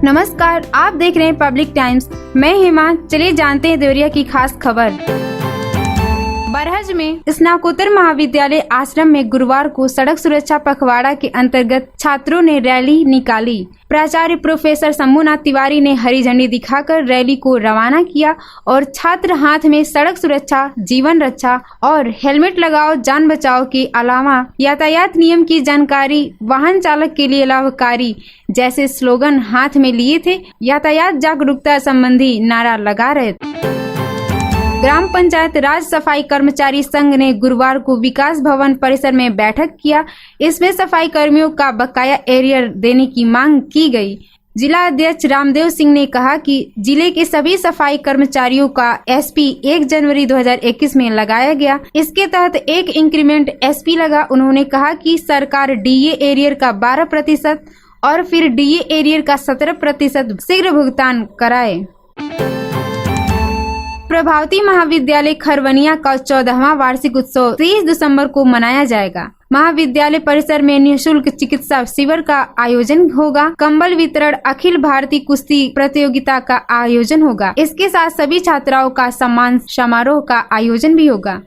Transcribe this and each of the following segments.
नमस्कार, आप देख रहे हैं पब्लिक टाइम्स। मैं हेमा। चलिए जानते हैं देवरिया की खास खबर। बरहज में स्नातकोत्तर महाविद्यालय आश्रम में गुरुवार को सड़क सुरक्षा पखवाड़ा के अंतर्गत छात्रों ने रैली निकाली। प्राचार्य प्रोफेसर शंभुनाथ तिवारी ने हरी झंडी दिखाकर रैली को रवाना किया और छात्र हाथ में सड़क सुरक्षा, जीवन रक्षा और हेलमेट लगाओ जान बचाओ के अलावा यातायात नियम की जानकारी, वाहन चालक के लिए लाभकारी जैसे स्लोगन हाथ में लिए थे। यातायात जागरूकता संबंधी नारा लगा रहे थे। ग्राम पंचायत राज सफाई कर्मचारी संघ ने गुरुवार को विकास भवन परिसर में बैठक किया। इसमें सफाई कर्मियों का बकाया एरियर देने की मांग की गई। जिला अध्यक्ष रामदेव सिंह ने कहा कि जिले के सभी सफाई कर्मचारियों का एसपी 1 जनवरी 2021 में लगाया गया। इसके तहत एक इंक्रीमेंट एसपी लगा। उन्होंने कहा कि सरकार डीए एरियर का 12% और फिर डीए एरियर का 17% शीघ्र भुगतान कराए। प्रभावती महाविद्यालय खरवनिया का 14वां वार्षिक उत्सव 30 दिसंबर को मनाया जाएगा। महाविद्यालय परिसर में निःशुल्क चिकित्सा शिविर का आयोजन होगा। कंबल वितरण, अखिल भारतीय कुश्ती प्रतियोगिता का आयोजन होगा। इसके साथ सभी छात्राओं का सम्मान समारोह का आयोजन भी होगा।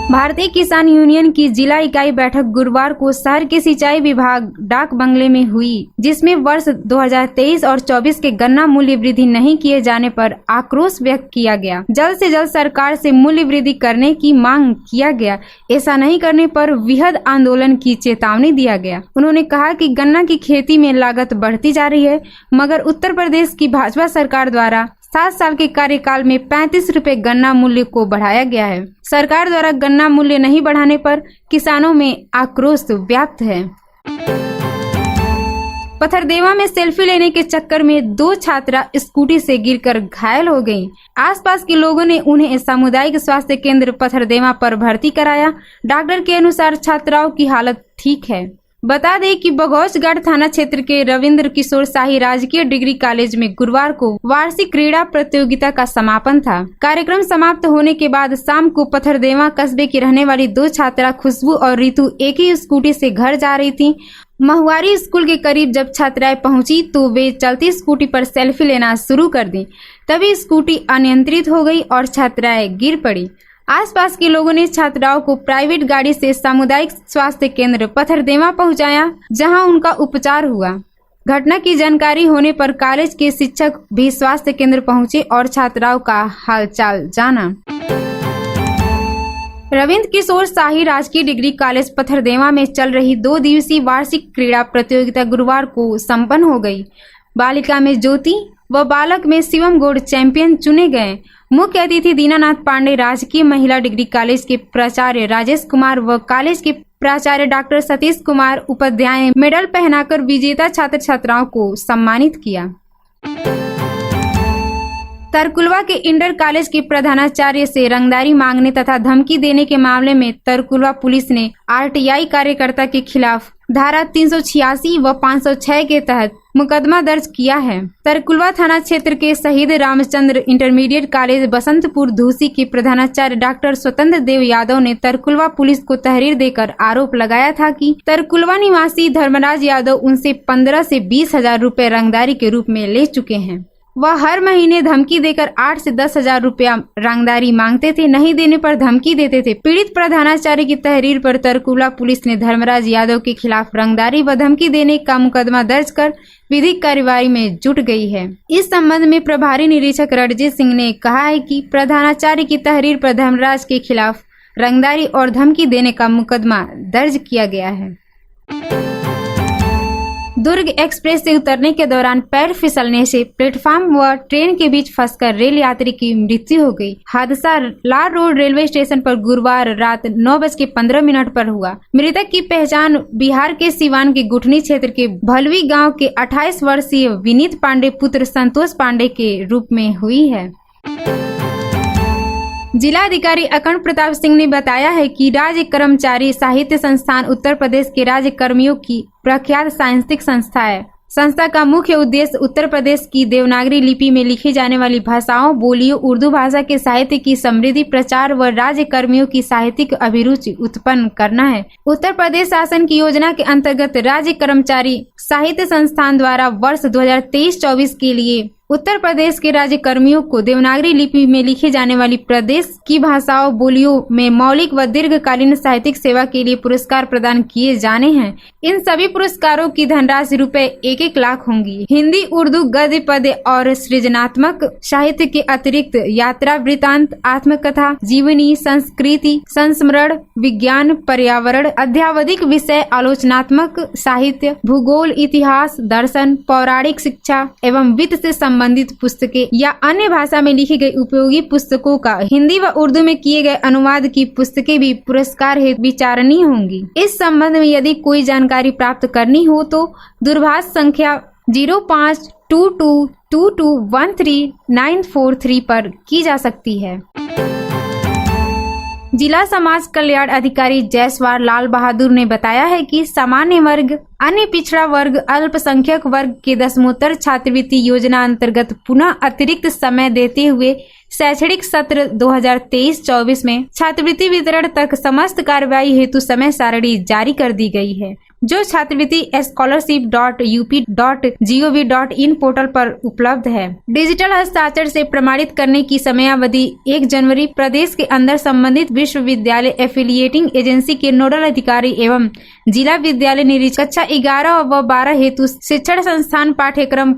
भारतीय किसान यूनियन की जिला इकाई बैठक गुरुवार को शहर के सिंचाई विभाग डाक बंगले में हुई, जिसमें वर्ष 2023 और 24 के गन्ना मूल्य वृद्धि नहीं किए जाने पर आक्रोश व्यक्त किया गया। जल्द से जल्द सरकार से मूल्य वृद्धि करने की मांग किया गया। ऐसा नहीं करने पर वृहद आंदोलन की चेतावनी दिया गया। उन्होंने कहा कि गन्ना की खेती में लागत बढ़ती जा रही है, मगर उत्तर प्रदेश की भाजपा सरकार द्वारा 7 साल के कार्यकाल में 35 रुपए गन्ना मूल्य को बढ़ाया गया है। सरकार द्वारा गन्ना मूल्य नहीं बढ़ाने पर किसानों में आक्रोश व्याप्त है। पथरदेवा में सेल्फी लेने के चक्कर में 2 छात्रा स्कूटी से गिरकर घायल हो गईं। आसपास के लोगों ने उन्हें सामुदायिक स्वास्थ्य केंद्र पथरदेवा पर भर्ती कराया। डॉक्टर के अनुसार छात्राओं की हालत ठीक है। बता दें कि बघौचगढ़ थाना क्षेत्र के रविंद्र किशोर शाही राजकीय डिग्री कॉलेज में गुरुवार को वार्षिक क्रीड़ा प्रतियोगिता का समापन था। कार्यक्रम समाप्त होने के बाद शाम को पथरदेवा कस्बे की रहने वाली 2 छात्रा खुशबू और रितु एक ही स्कूटी से घर जा रही थी। महुआरी स्कूल के करीब जब छात्राएं पहुंची तो वे चलती स्कूटी पर सेल्फी लेना शुरू कर दी। तभी स्कूटी अनियंत्रित हो गई और छात्राएं गिर पड़ी। आसपास के लोगों ने छात्राओं को प्राइवेट गाड़ी से सामुदायिक स्वास्थ्य केंद्र पथरदेवा पहुंचाया, जहां उनका उपचार हुआ। घटना की जानकारी होने पर कॉलेज के शिक्षक भी स्वास्थ्य केंद्र पहुंचे और छात्राओं का हालचाल जाना। रविंद्र किशोर शाही राजकीय डिग्री कॉलेज पथरदेवा में चल रही 2 दिवसीय वार्षिक क्रीड़ा प्रतियोगिता गुरुवार को संपन्न हो गई। बालिका में ज्योति व बालक में शिवम गौड़ चैंपियन चुने गए। मुख्य अतिथि दीनानाथ पांडे, राजकीय महिला डिग्री कॉलेज के प्राचार्य राजेश कुमार व कॉलेज के प्राचार्य डॉक्टर सतीश कुमार उपाध्याय मेडल पहनाकर विजेता छात्र छात्राओं को सम्मानित किया। तरकुलवा के इंटर कॉलेज के प्रधानाचार्य से रंगदारी मांगने तथा धमकी देने के मामले में तरकुलवा पुलिस ने आरटीआई कार्यकर्ता के खिलाफ धारा 386 व 506 के तहत मुकदमा दर्ज किया है। तरकुलवा थाना क्षेत्र के शहीद रामचंद्र इंटरमीडिएट कॉलेज बसंतपुर धूसी के प्रधानाचार्य डॉक्टर स्वतंत्र देव यादव ने तरकुलवा पुलिस को तहरीर देकर आरोप लगाया था कि तरकुलवा निवासी धर्मराज यादव उनसे 15 से 20 हजार रुपए रंगदारी के रूप में ले चुके हैं। वह हर महीने धमकी देकर 8 से 10 हजार रुपया रंगदारी मांगते थे। नहीं देने पर धमकी देते थे। पीड़ित प्रधानाचार्य की तहरीर पर तरकुलवा पुलिस ने धर्मराज यादव के खिलाफ रंगदारी व धमकी देने का मुकदमा दर्ज कर विधिक कार्यवाही में जुट गई है। इस संबंध में प्रभारी निरीक्षक रणजीत सिंह ने कहा है कि प्रधानाचार्य की तहरीर पर धर्मराज के खिलाफ रंगदारी और धमकी देने का मुकदमा दर्ज किया गया है। दुर्ग एक्सप्रेस से उतरने के दौरान पैर फिसलने से प्लेटफॉर्म व ट्रेन के बीच फंसकर रेल यात्री की मृत्यु हो गई। हादसा लार रोड रेलवे स्टेशन पर गुरुवार रात 9:15 पर हुआ। मृतक की पहचान बिहार के सिवान के गुठनी क्षेत्र के भलवी गांव के 28 वर्षीय विनीत पांडे पुत्र संतोष पांडे के रूप में हुई है। जिलाधिकारी अखंड प्रताप सिंह ने बताया है कि राज्य कर्मचारी साहित्य संस्थान उत्तर प्रदेश के राज्य कर्मियों की प्रख्यात साहित्यिक संस्था है। संस्था का मुख्य उद्देश्य उत्तर प्रदेश की देवनागरी लिपि में लिखी जाने वाली भाषाओं, बोलियों, उर्दू भाषा के साहित्य की समृद्धि, प्रचार व राज्य कर्मियों की साहित्यिक अभिरुचि उत्पन्न करना है। उत्तर प्रदेश शासन की योजना के अंतर्गत राज्य कर्मचारी साहित्य संस्थान द्वारा वर्ष 2023-24 के लिए उत्तर प्रदेश के राज्य कर्मियों को देवनागरी लिपि में लिखी जाने वाली प्रदेश की भाषाओं, बोलियों में मौलिक व दीर्घकालीन साहित्यिक सेवा के लिए पुरस्कार प्रदान किए जाने हैं। इन सभी पुरस्कारों की धनराशि रुपए 1-1 लाख होंगी। हिंदी, उर्दू, गद्य, पद्य और सृजनात्मक साहित्य के अतिरिक्त यात्रा वृतांत, आत्मकथा, जीवनी, संस्कृति, संस्मरण, विज्ञान, पर्यावरण, अध्यावधिक विषय, आलोचनात्मक साहित्य, भूगोल, इतिहास, दर्शन, पौराणिक शिक्षा एवं वित्त से संबंधित पुस्तकें या अन्य भाषा में लिखी गई उपयोगी पुस्तकों का हिंदी व उर्दू में किए गए अनुवाद की पुस्तकें भी पुरस्कार हेतु विचारणीय होंगी। इस संबंध में यदि कोई जानकारी प्राप्त करनी हो तो दूरभाष संख्या 05222213 पर की जा सकती है। जिला समाज कल्याण अधिकारी जयसवाल लाल बहादुर ने बताया है कि सामान्य वर्ग, अन्य पिछड़ा वर्ग, अल्पसंख्यक वर्ग के दसमोत्तर छात्रवृत्ति योजना अंतर्गत पुनः अतिरिक्त समय देते हुए शैक्षणिक सत्र 2023-24 में छात्रवृत्ति वितरण तक समस्त कार्रवाई हेतु समय सारणी जारी कर दी गई है, जो छात्रवृत्ति scholarship.up.gov.in पोर्टल पर उपलब्ध है। डिजिटल हस्ताक्षर से प्रमाणित करने की समयावधि 1 जनवरी प्रदेश के अंदर संबंधित विश्वविद्यालय एफिलिएटिंग एजेंसी के नोडल अधिकारी एवं जिला विद्यालय निरीक्षक कक्षा 11 व 12 हेतु शिक्षण संस्थान पाठ्यक्रम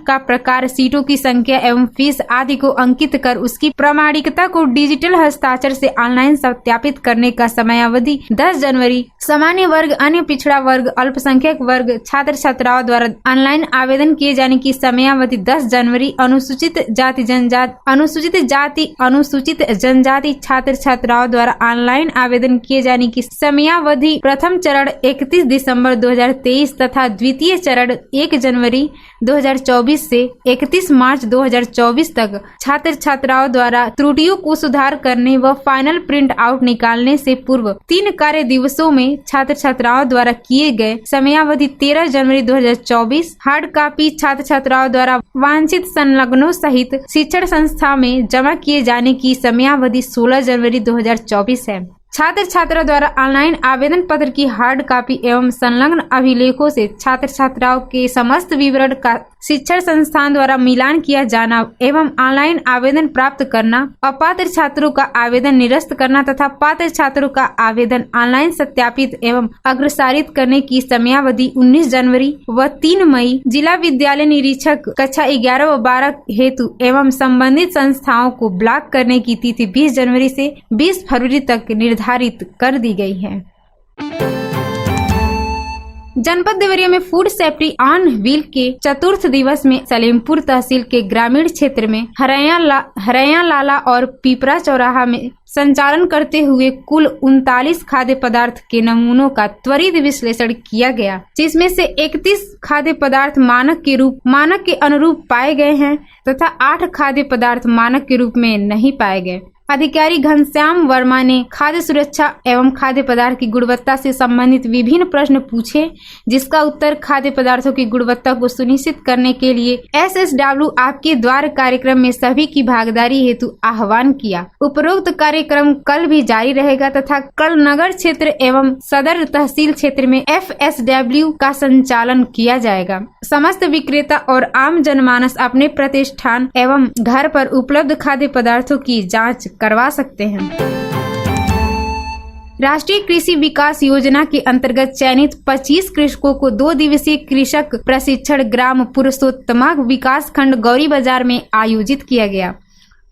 का प्रकार, सीटों की संख्या एवं फीस आदि को अंकित कर उसकी प्रामाणिकता को डिजिटल हस्ताक्षर से ऑनलाइन सत्यापित करने का समयावधि 10 जनवरी। सामान्य वर्ग, अन्य पिछड़ा वर्ग, अल्पसंख्यक वर्ग छात्र छात्राओं द्वारा ऑनलाइन आवेदन किए जाने की समयावधि 10 जनवरी। अनुसूचित जनजाति छात्र छात्राओं द्वारा ऑनलाइन आवेदन किए जाने की समयावधि प्रथम चरण 31 दिसंबर 2023 तथा द्वितीय चरण 1 जनवरी 2024 से 31 मार्च 2024 तक छात्र छात्राओं द्वारा त्रुटियों को सुधार करने व फाइनल प्रिंट आउट निकालने से पूर्व 3 कार्य दिवसों में छात्र छात्राओं द्वारा किए गए समयावधि 13 जनवरी 2024। हार्ड कॉपी छात्र छात्राओं द्वारा वांछित संलग्नों सहित शिक्षण संस्था में जमा किए जाने की समयावधि 16 जनवरी 2024 है। छात्र छात्रा द्वारा ऑनलाइन आवेदन पत्र की हार्ड कॉपी एवं संलग्न अभिलेखों से छात्र छात्राओं के समस्त विवरण का शिक्षण संस्थान द्वारा मिलान किया जाना एवं ऑनलाइन आवेदन प्राप्त करना, अपात्र छात्रों का आवेदन निरस्त करना तथा पात्र छात्रों का आवेदन ऑनलाइन सत्यापित एवं अग्रसारित करने की समयावधि 19 जनवरी व 3 मई। जिला विद्यालय निरीक्षक कक्षा 11 व 12 हेतु एवं संबंधित संस्थाओं को ब्लॉक करने की तिथि 20 जनवरी से 20 फरवरी तक निर्धारित कर दी गई है। जनपद देवरिया में फूड सेफ्टी ऑन व्हील के चतुर्थ दिवस में सलेमपुर तहसील के ग्रामीण क्षेत्र में हरैया लाला और पीपरा चौराहा में संचालन करते हुए कुल 39 खाद्य पदार्थ के नमूनों का त्वरित विश्लेषण किया गया, जिसमें से 31 खाद्य पदार्थ मानक के अनुरूप पाए गए हैं तथा 8 खाद्य पदार्थ मानक के रूप में नहीं पाए गए। अधिकारी घनश्याम वर्मा ने खाद्य सुरक्षा एवं खाद्य पदार्थ की गुणवत्ता से संबंधित विभिन्न प्रश्न पूछे, जिसका उत्तर खाद्य पदार्थों की गुणवत्ता को सुनिश्चित करने के लिए SSW आपके द्वार कार्यक्रम में सभी की भागीदारी हेतु आह्वान किया। उपरोक्त कार्यक्रम कल भी जारी रहेगा तथा कल नगर क्षेत्र एवं सदर तहसील क्षेत्र में FSW का संचालन किया जाएगा। समस्त विक्रेता और आम जनमानस अपने प्रतिष्ठान एवं घर पर उपलब्ध खाद्य पदार्थों की जाँच करवा सकते हैं। राष्ट्रीय कृषि विकास योजना के अंतर्गत चयनित 25 कृषकों को 2 दिवसीय कृषक प्रशिक्षण ग्राम पुरुषोत्तमा विकास खंड गौरी बाजार में आयोजित किया गया।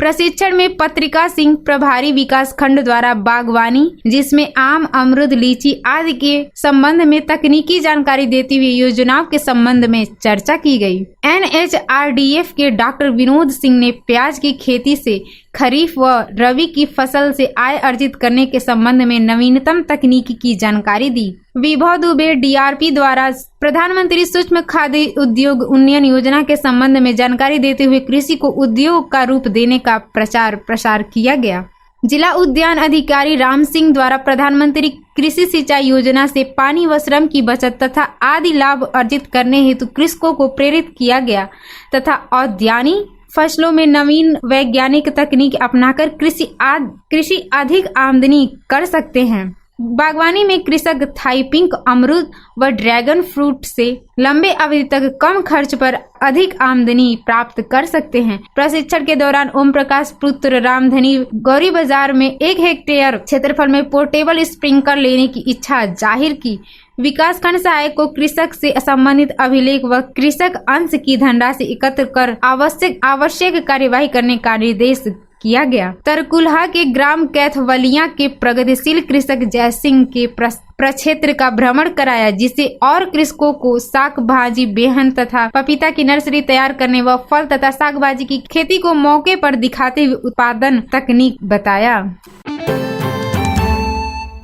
प्रशिक्षण में पत्रिका सिंह प्रभारी विकास खंड द्वारा बागवानी, जिसमें आम, अमरूद, लीची आदि के संबंध में तकनीकी जानकारी देते हुए योजनाओं के संबंध में चर्चा की गई। NHRDF के डॉक्टर विनोद सिंह ने प्याज की खेती से खरीफ व रबी की फसल से आय अर्जित करने के संबंध में नवीनतम तकनीकी की जानकारी दी। विभव दुबे DRP द्वारा प्रधानमंत्री सूक्ष्म खाद्य उद्योग उन्नयन योजना के संबंध में जानकारी देते हुए कृषि को उद्योग का रूप देने का प्रचार प्रसार किया गया। जिला उद्यान अधिकारी राम सिंह द्वारा प्रधानमंत्री कृषि सिंचाई योजना से पानी व श्रम की बचत तथा आदि लाभ अर्जित करने हेतु कृषकों को प्रेरित किया गया तथा औद्यानिक फसलों में नवीन वैज्ञानिक तकनीक अपनाकर कृषि अधिक आमदनी कर सकते हैं। बागवानी में कृषक थाई पिंक, अमरूद व ड्रैगन फ्रूट से लंबे अवधि तक कम खर्च पर अधिक आमदनी प्राप्त कर सकते हैं। प्रशिक्षण के दौरान ओम प्रकाश पुत्र रामधनी गौरी बाजार में 1 हेक्टेयर क्षेत्रफल में पोर्टेबल स्प्रिंकलर लेने की इच्छा जाहिर की। विकासखंड सहायक को कृषक से संबंधित अभिलेख व कृषक अंश की धनराशि एकत्र कर आवश्यक कार्यवाही करने का निर्देश किया गया। तरकुलहा के ग्राम कैथवलिया के प्रगतिशील कृषक जय सिंह के प्रक्षेत्र का भ्रमण कराया, जिसे और कृषकों को साग भाजी, बेहन तथा पपीता की नर्सरी तैयार करने व फल तथा साग भाजी की खेती को मौके पर दिखाते हुए उत्पादन तकनीक बताया।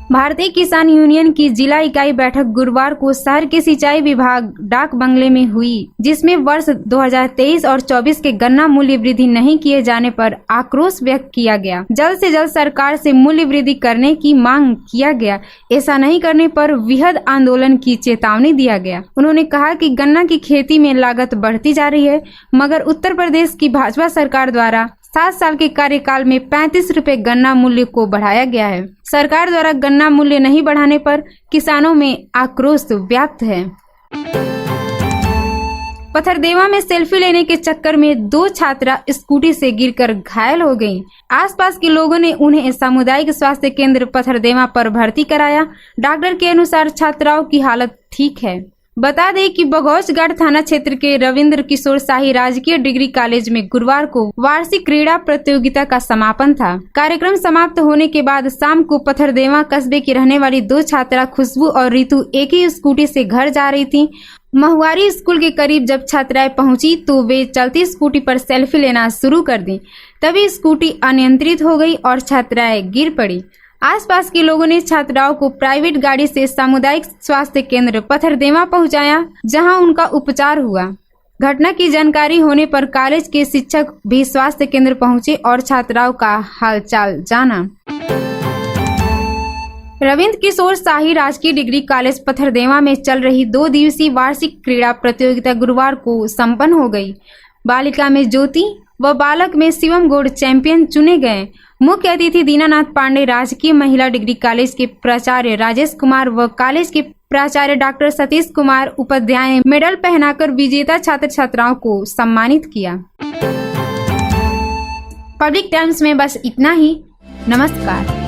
भारतीय किसान यूनियन की जिला इकाई बैठक गुरुवार को शहर के सिंचाई विभाग डाक बंगले में हुई, जिसमें वर्ष 2023 और 24 के गन्ना मूल्य वृद्धि नहीं किए जाने पर आक्रोश व्यक्त किया गया। जल्द से जल्द सरकार से मूल्य वृद्धि करने की मांग किया गया। ऐसा नहीं करने पर वृहद आंदोलन की चेतावनी दिया गया। उन्होंने कहा कि गन्ना की खेती में लागत बढ़ती जा रही है, मगर उत्तर प्रदेश की भाजपा सरकार द्वारा 7 साल के कार्यकाल में 35 रुपए गन्ना मूल्य को बढ़ाया गया है। सरकार द्वारा गन्ना मूल्य नहीं बढ़ाने पर किसानों में आक्रोश व्याप्त है। पथरदेवा में सेल्फी लेने के चक्कर में 2 छात्रा स्कूटी से गिरकर घायल हो गईं। आसपास के लोगों ने उन्हें सामुदायिक स्वास्थ्य केंद्र पथरदेवा पर भर्ती कराया। डॉक्टर के अनुसार छात्राओं की हालत ठीक है। बता दें कि बघौचगढ़ थाना क्षेत्र के रविंद्र किशोर शाही राजकीय डिग्री कॉलेज में गुरुवार को वार्षिक क्रीड़ा प्रतियोगिता का समापन था। कार्यक्रम समाप्त होने के बाद शाम को पथरदेवा कस्बे की रहने वाली 2 छात्रा खुशबू और रितु एक ही स्कूटी से घर जा रही थीं। महुआरी स्कूल के करीब जब छात्राएं पहुंची तो वे चलती स्कूटी पर सेल्फी लेना शुरू कर दी। तभी स्कूटी अनियंत्रित हो गई और छात्राएं गिर पड़ी। आसपास के लोगों ने छात्राओं को प्राइवेट गाड़ी से सामुदायिक स्वास्थ्य केंद्र पथरदेवा पहुंचाया, जहां उनका उपचार हुआ। घटना की जानकारी होने पर कॉलेज के शिक्षक भी स्वास्थ्य केंद्र पहुंचे और छात्राओं का हालचाल जाना। रविंद्र किशोर शाही राजकीय डिग्री कॉलेज पथरदेवा में चल रही 2 दिवसीय वार्षिक क्रीड़ा प्रतियोगिता गुरुवार को संपन्न हो गई। बालिका में ज्योति व बालक में शिवम गौड़ चैंपियन चुने गए। मुख्य अतिथि दीनानाथ पांडे, राजकीय महिला डिग्री कॉलेज के प्राचार्य राजेश कुमार व कॉलेज के प्राचार्य डॉक्टर सतीश कुमार उपाध्याय ने मेडल पहनाकर विजेता छात्र छात्राओं को सम्मानित किया। पब्लिक टाइम्स में बस इतना ही। नमस्कार।